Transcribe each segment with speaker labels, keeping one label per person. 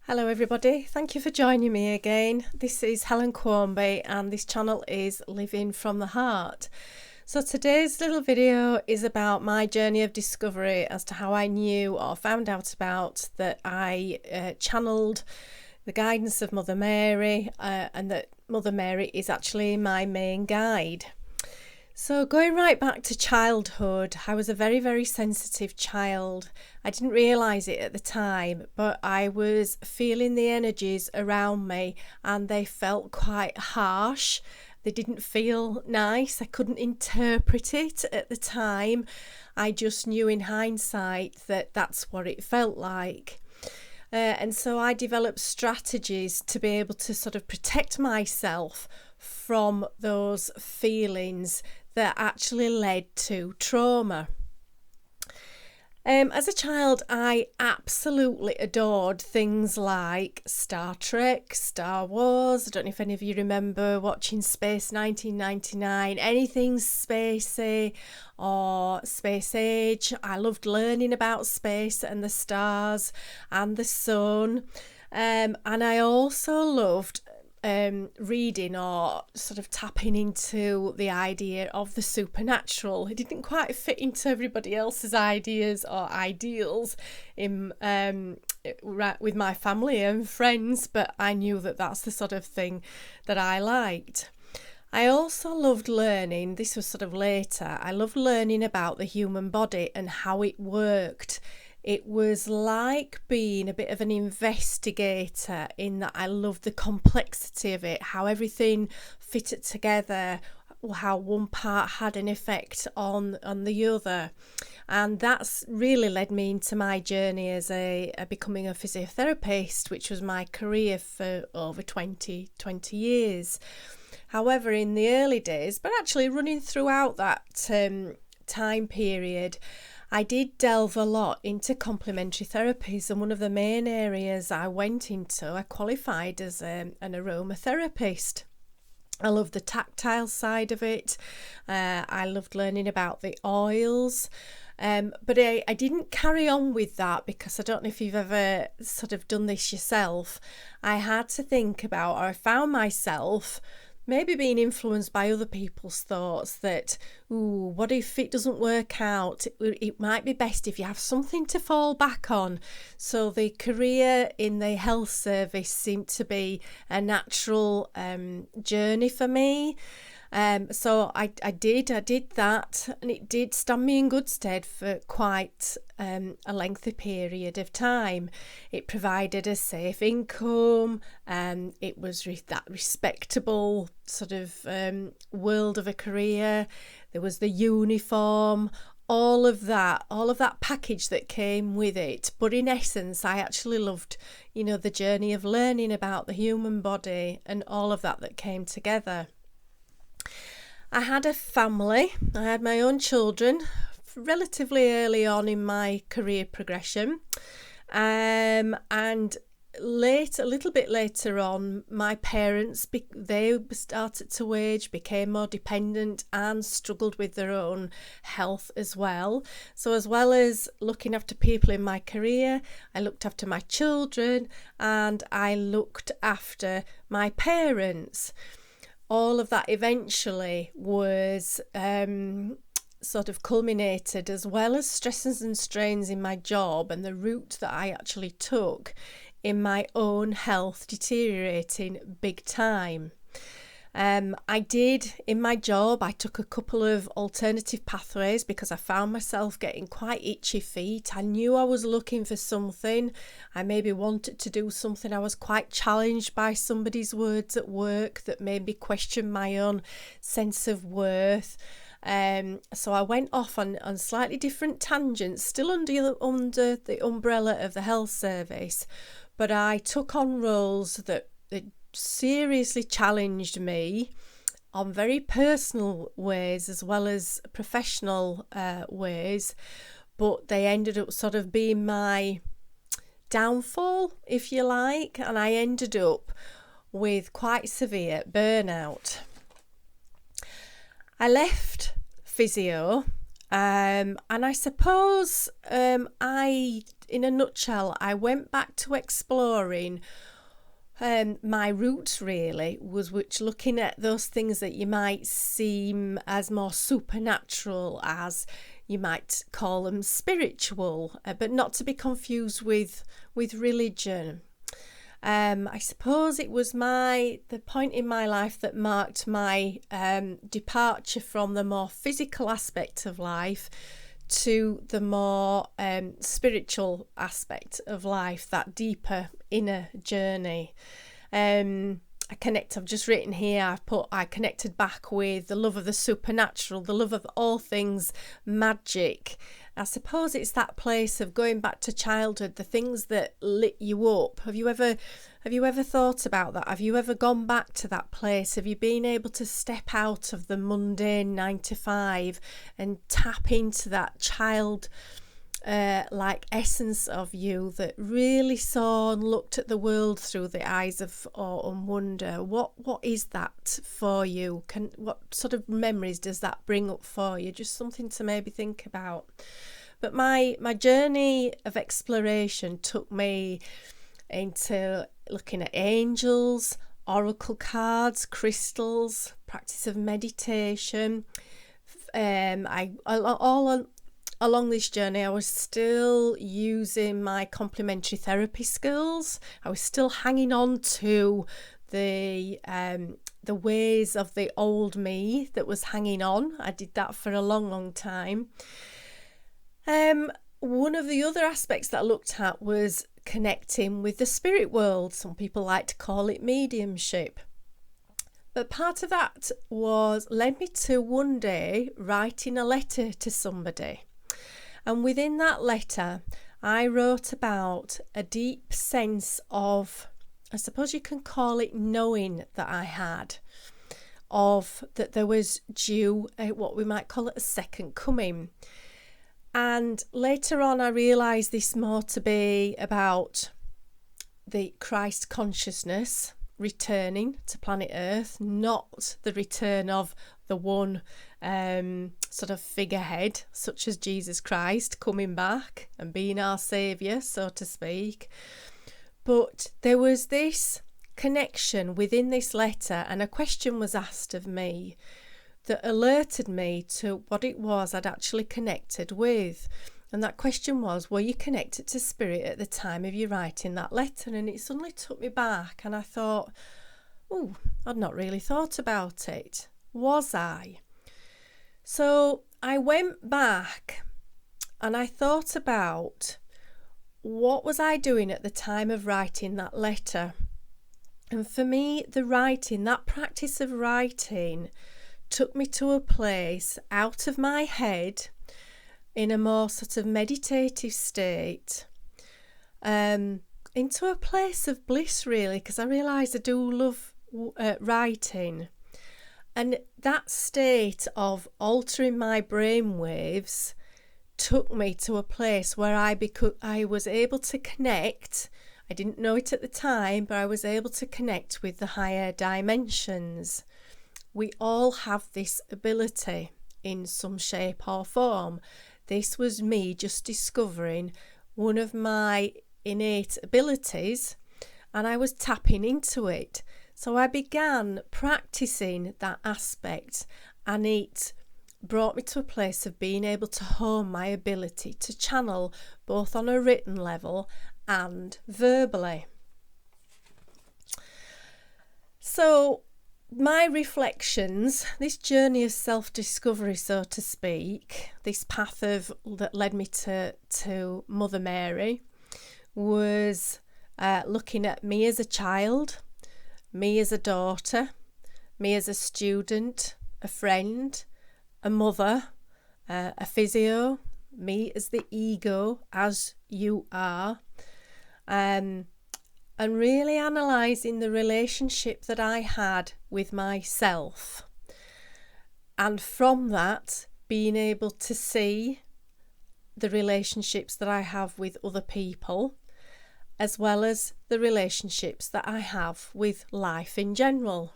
Speaker 1: Hello everybody, thank you for joining me again. This is Helen and this channel is Living from the Heart. So today's little video is about my journey of discovery as to how I knew or found out about that I channeled the guidance of Mother Mary and that Mother Mary is actually my main guide. So going right back to childhood, I was a very, very sensitive child. I didn't realise it at the time, but I was feeling the energies around me and they felt quite harsh. They didn't feel nice. I couldn't interpret it at the time. I just knew in hindsight that that's what it felt like. And so I developed strategies to be able to sort of protect myself from those feelings that actually led to trauma. As a child, I absolutely adored things like Star Trek, Star Wars. I don't know if any of you remember watching Space 1999, anything spacey or space age. I loved learning about space and the stars and the sun. And I also loved reading or sort of tapping into the idea of the supernatural. It didn't quite fit into everybody else's ideas or ideals in with my family and friends, but I knew that that's the sort of thing that I liked. I also loved learning, this was sort of later, I loved learning about the human body and how it worked. It was like being a bit of an investigator in that I loved the complexity of it, how everything fitted together, how one part had an effect on the other. And that's really led me into my journey as becoming a physiotherapist, which was my career for over 20 years. However, in the early days, but actually running throughout that time period, I did delve a lot into complementary therapies, and one of the main areas I went into, I qualified as an aromatherapist. I loved the tactile side of it. I loved learning about the oils. But I didn't carry on with that because I don't know if you've ever sort of done this yourself. I had to think about, or I found myself maybe being influenced by other people's thoughts that, what if it doesn't work out? It might be best if you have something to fall back on. So the career in the health service seemed to be a natural journey for me. So I did that, and it did stand me in good stead for quite a lengthy period of time. It provided a safe income, it was that respectable sort of world of a career. There was the uniform, all of that package that came with it. But in essence, I actually loved, the journey of learning about the human body and all of that came together. I had a family. I had my own children relatively early on in my career progression, and a little bit later on, my parents, they started to age, became more dependent and struggled with their own health as well. So as well as looking after people in my career, I looked after my children and I looked after my parents. All of that eventually was sort of culminated, as well as stresses and strains in my job and the route that I actually took in my own health deteriorating big time. I did, in my job, I took a couple of alternative pathways because I found myself getting quite itchy feet. I knew I was looking for something. I maybe wanted to do something. I was quite challenged by somebody's words at work that made me question my own sense of worth. So I went off on slightly different tangents, still under the umbrella of the health service, but I took on roles that seriously challenged me on very personal ways as well as professional ways, but they ended up sort of being my downfall, if you like, and I ended up with quite severe burnout. I left physio And I suppose in a nutshell, I went back to exploring my roots really, which looking at those things that you might seem as more supernatural, as you might call them spiritual, but not to be confused with religion. I suppose it was the point in my life that marked my departure from the more physical aspect of life to the more spiritual aspect of life, that deeper inner journey. I've just written here, I connected back with the love of the supernatural, the love of all things magic. I suppose it's that place of going back to childhood, the things that lit you up. Have you ever thought about that? Have you ever gone back to that place? Have you been able to step out of the mundane 9 to 5 and tap into that child like essence of you that really saw and looked at the world through the eyes of awe and wonder? What is that for you? What sort of memories does that bring up for you? Just something to maybe think about. But my journey of exploration took me into looking at angels, oracle cards, crystals, practice of meditation. Along this journey, I was still using my complementary therapy skills. I was still hanging on to the ways of the old me that was hanging on. I did that for a long, long time. One of the other aspects that I looked at was connecting with the spirit world. Some people like to call it mediumship. But part of that led me to one day writing a letter to somebody. And within that letter, I wrote about a deep sense of, I suppose you can call it knowing that I had, of that there was due what we might call it a second coming. And later on, I realised this more to be about the Christ consciousness returning to planet Earth, not the return of the one sort of figurehead such as Jesus Christ coming back and being our saviour, so to speak. But there was this connection within this letter, and a question was asked of me that alerted me to what it was I'd actually connected with. And that question was, were you connected to spirit at the time of you writing that letter? And it suddenly took me back, and I thought, oh, I'd not really thought about it. Was I? So I went back and I thought about what was I doing at the time of writing that letter. And for me, that practice of writing took me to a place out of my head in a more sort of meditative state, into a place of bliss really, because I realised I do love writing. And that state of altering my brain waves took me to a place where I was able to connect. I didn't know it at the time, but I was able to connect with the higher dimensions. We all have this ability in some shape or form. This was me just discovering one of my innate abilities, and I was tapping into it. So I began practicing that aspect, and it brought me to a place of being able to hone my ability to channel both on a written level and verbally. So my reflections, this journey of self-discovery, so to speak, this path that led me to Mother Mary, was looking at me as a child, me as a daughter, me as a student, a friend, a mother, a physio, me as the ego, as you are, and really analysing the relationship that I had with myself. And from that, being able to see the relationships that I have with other people, as well as the relationships that I have with life in general.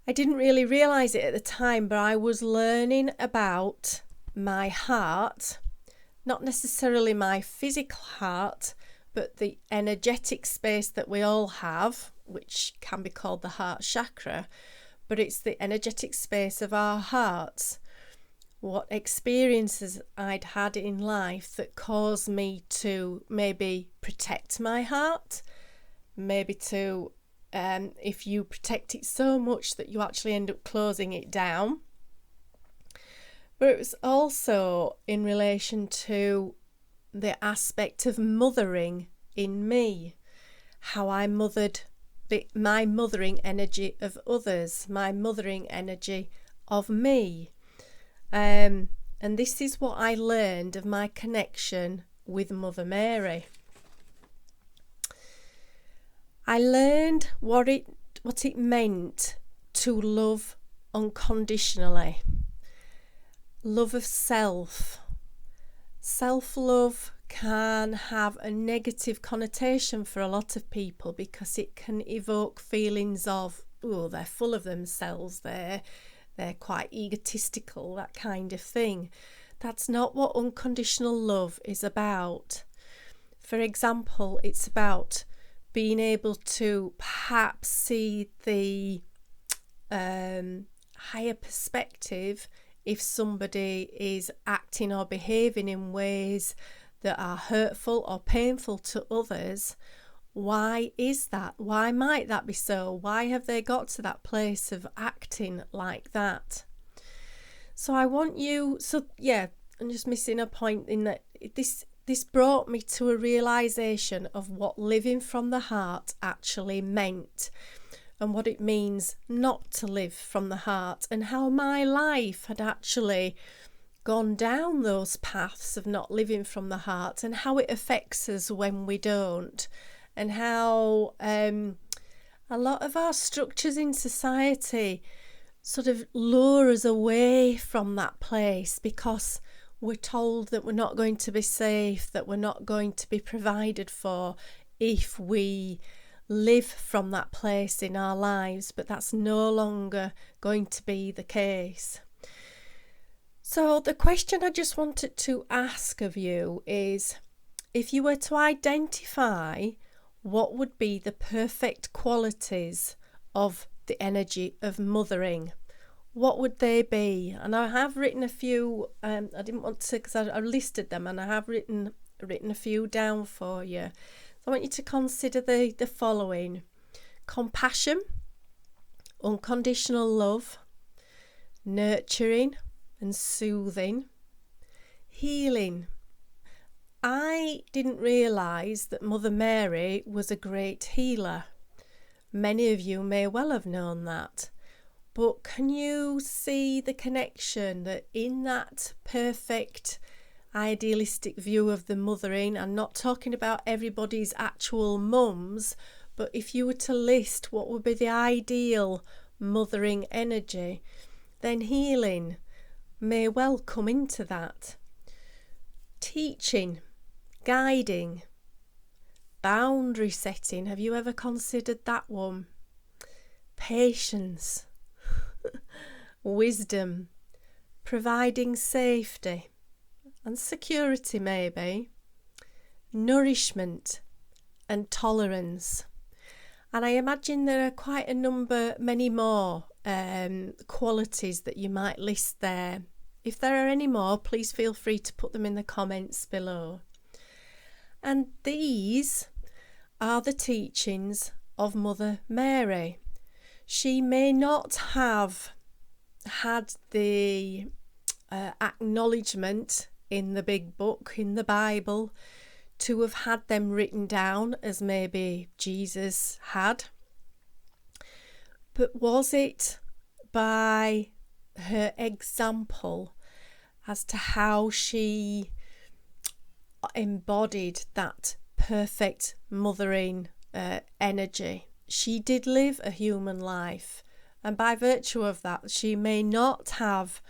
Speaker 1: I didn't really realise it at the time, but I was learning about my heart, not necessarily my physical heart, but the energetic space that we all have, which can be called the heart chakra, but it's the energetic space of our hearts. What experiences I'd had in life that caused me to maybe protect my heart, maybe to, if you protect it so much that you actually end up closing it down. But it was also in relation to the aspect of mothering in me, how I mothered my mothering energy of others, my mothering energy of me. And this is what I learned of my connection with Mother Mary. I learned what it meant to love unconditionally. Love of self. Self-love can have a negative connotation for a lot of people because it can evoke feelings of, oh, they're full of themselves, they're quite egotistical, that kind of thing. That's not what unconditional love is about. For example, it's about being able to perhaps see the higher perspective if somebody is acting or behaving in ways that are hurtful or painful to others. Why is that? Why might that be so? Why have they got to that place of acting like that? So I want you, I'm just missing a point in that this brought me to a realisation of what living from the heart actually meant and what it means not to live from the heart, and how my life had actually gone down those paths of not living from the heart, and how it affects us when we don't, and how a lot of our structures in society sort of lure us away from that place because we're told that we're not going to be safe, that we're not going to be provided for if we live from that place in our lives, but that's no longer going to be the case. So the question I just wanted to ask of you is, if you were to identify what would be the perfect qualities of the energy of mothering, what would they be? And I have written a few, I didn't want to, because I listed them, and I have written a few down for you. I want you to consider the following: compassion, unconditional love, nurturing and soothing, healing. I didn't realise that Mother Mary was a great healer. Many of you may well have known that. But can you see the connection that in that perfect idealistic view of the mothering, I'm not talking about everybody's actual mums, but if you were to list what would be the ideal mothering energy, then healing may well come into that. Teaching, guiding, boundary setting, have you ever considered that one? Patience, wisdom, providing safety and security maybe, nourishment and tolerance. And I imagine there are quite a number, many more qualities that you might list there. If there are any more, please feel free to put them in the comments below. And these are the teachings of Mother Mary. She may not have had the acknowledgement in the big book, in the Bible, to have had them written down as maybe Jesus had. But was it by her example as to how she embodied that perfect mothering energy? She did live a human life, and by virtue of that, she may not have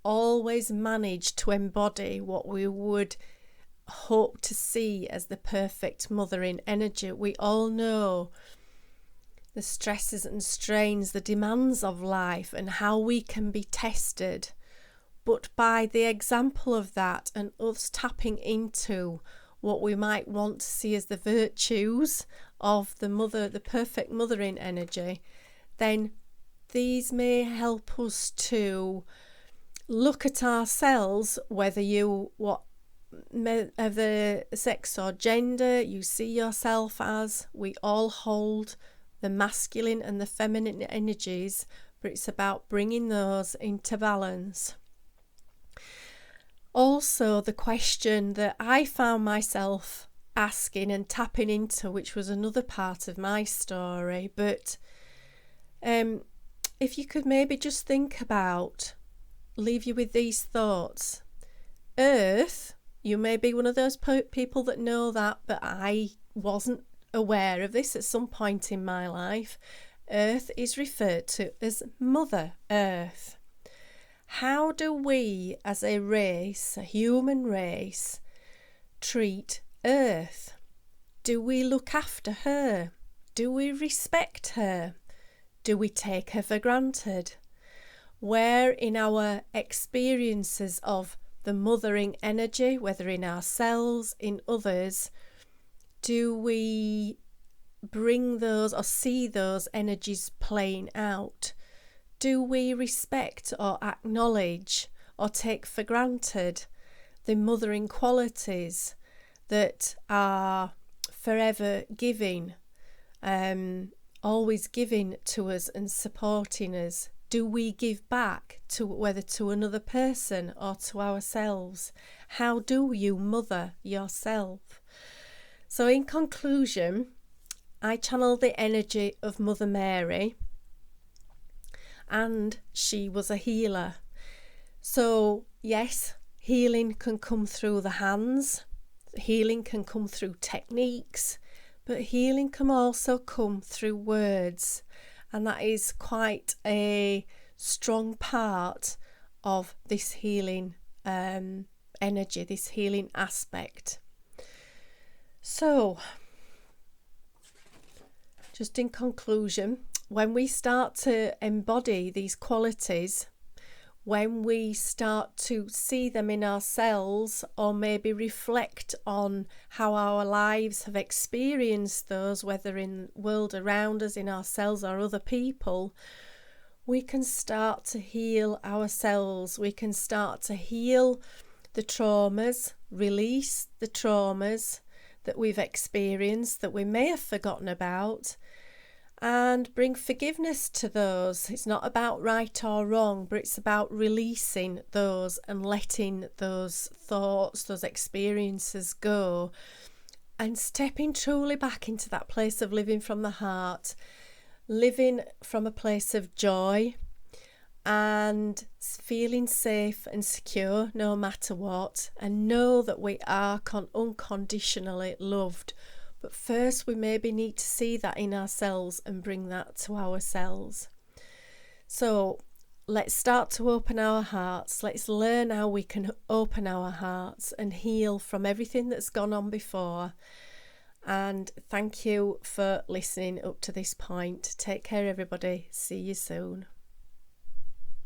Speaker 1: always managed to embody what we would hope to see as the perfect mothering energy. We all know the stresses and strains, the demands of life, and how we can be tested. But by the example of that and us tapping into what we might want to see as the virtues of the perfect mothering energy, then these may help us to look at ourselves, whether the sex or gender you see yourself as. We all hold the masculine and the feminine energies, but it's about bringing those into balance. Also, the question that I found myself asking and tapping into, which was another part of my story, but if you could maybe just think about, leave you with these thoughts. Earth, you may be one of those people that know that, but I wasn't aware of this at some point in my life. Earth is referred to as Mother Earth. How do we as a race, a human race, treat Earth? Do we look after her? Do we respect her? Do we take her for granted? Where in our experiences of the mothering energy, whether in ourselves, in others, do we bring those or see those energies playing out? Do we respect or acknowledge or take for granted the mothering qualities that are forever giving, always giving to us and supporting us? Do we give back to whether to another person or to ourselves? How do you mother yourself? So in conclusion, I channel the energy of Mother Mary, and she was a healer. So yes, healing can come through the hands, healing can come through techniques, but healing can also come through words. And that is quite a strong part of this healing energy, this healing aspect. So, just in conclusion, when we start to embody these qualities, when we start to see them in ourselves, or maybe reflect on how our lives have experienced those, whether in the world around us, in ourselves or other people, we can start to heal ourselves. We can start to heal the traumas, release the traumas that we've experienced, that we may have forgotten about, and bring forgiveness to those. It's not about right or wrong, but it's about releasing those and letting those thoughts, those experiences go, and stepping truly back into that place of living from the heart, living from a place of joy and feeling safe and secure no matter what, and know that we are unconditionally loved. But first we maybe need to see that in ourselves and bring that to ourselves. So let's start to open our hearts. Let's learn how we can open our hearts and heal from everything that's gone on before. And thank you for listening up to this point. Take care, everybody. See you soon.